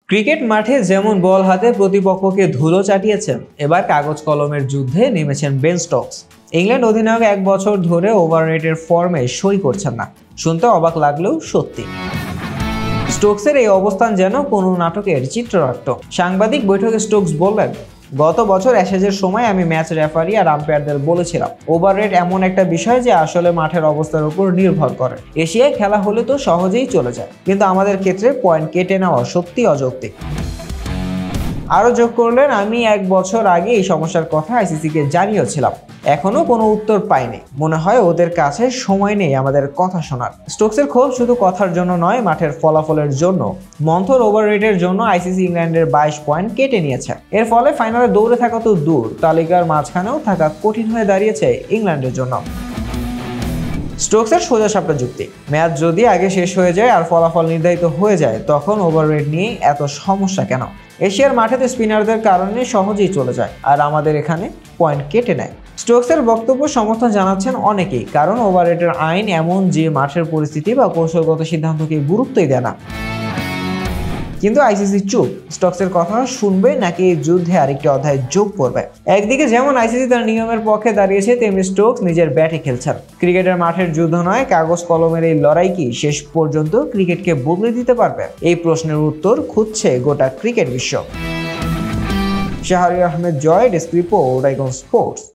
Cricket মাঠে যেমন বল হাতে প্রতিপক্ষকে ধুলো চাটিয়েছেন, এবার কাগজ কলমের যুদ্ধে নেমেছেন বেন স্টোকস। ইংল্যান্ড অধিনায়ক 1 বছর ধরে ওভাররেটেড ফর্মে সই করছেন না। শুনতে অবাক লাগলেও সত্যি। স্টোকসের এই অবস্থান যেন কোনো নাটকের চিত্রনাট্য। সাংবাদিক বৈঠকে স্টোকস বললেন, গত বছর অ্যাশেজের সময় আমি ম্যাচ রেফারি আর আম্পায়ারদের বলেছিলাম ওভাররেট এমন একটা বিষয় যে আসলে মাঠের অবস্থার উপর নির্ভর করে। এশিয়ায় খেলা হলে তো সহজেই চলে যায়, কিন্তু আমাদের ক্ষেত্রে পয়েন্ট কেটে নেওয়া সত্যি অযৌক্তিক। আরও যোগ করলেন, আমি 1 বছর আগে এই সমস্যার কথা আইসিসিকে জানিয়েছিলাম, এখনো কোনো উত্তর পাইনি। মনে হয় ওদের কাছে সময় নেই আমাদের কথা শোনার। স্টোকসের ক্ষোভ শুধু কথার জন্য নয়, মাঠের ফলাফলের জন্য। মন্থর ওভাররেটের জন্য আইসিসি ইংল্যান্ডের 22 পয়েন্ট কেটে নিয়েছে। এর ফলে ফাইনালে দৌড়ে থাকা তো দূর, তালিকার মাঝখানেও থাকা কঠিন হয়ে দাঁড়িয়েছে ইংল্যান্ডের জন্য। স্টোকসের সোজা সাপটা যুক্তি, ম্যাচ যদি আগে শেষ হয়ে যায় আর ফলাফল নির্ধারিত হয়ে যায়, তখন ওভাররেট নিয়ে এত সমস্যা কেন? এশিয়ার মাঠেতে স্পিনারদের কারণে সহজেই চলে যায়, আর আমাদের এখানে পয়েন্ট কেটে নেয়। স্টোকসের বক্তব্য সমর্থন জানাচ্ছেন অনেকেই, কারণ ওভাররেটের আইন এমন যে মাঠের পরিস্থিতি বা কৌশলগত সিদ্ধান্তকে গুরুত্বই দেয় না। কিন্তু আইসিসি চুপ। স্টোকসের কথা শুনবে নাকি এই যুদ্ধে আরেকটি অধ্যায় যোগ করবে? একদিকে যেমন আইসিসি তার নিয়মের পক্ষে দাঁড়িয়েছে, তেমনি স্টোকস নিজের ব্যাটে খেলছেন। ক্রিকেটের মাঠের যুদ্ধ নয়, কাগজ কলমের এই লড়াই কি শেষ পর্যন্ত ক্রিকেটকে বদলে দিতে পারবে? এই প্রশ্নের উত্তর খুঁজছে গোটা ক্রিকেট বিশ্ব। শাহরিয়ার আহমেদ জয়, ডেস্ক রিপোর্ট, আইকন স্পোর্টস।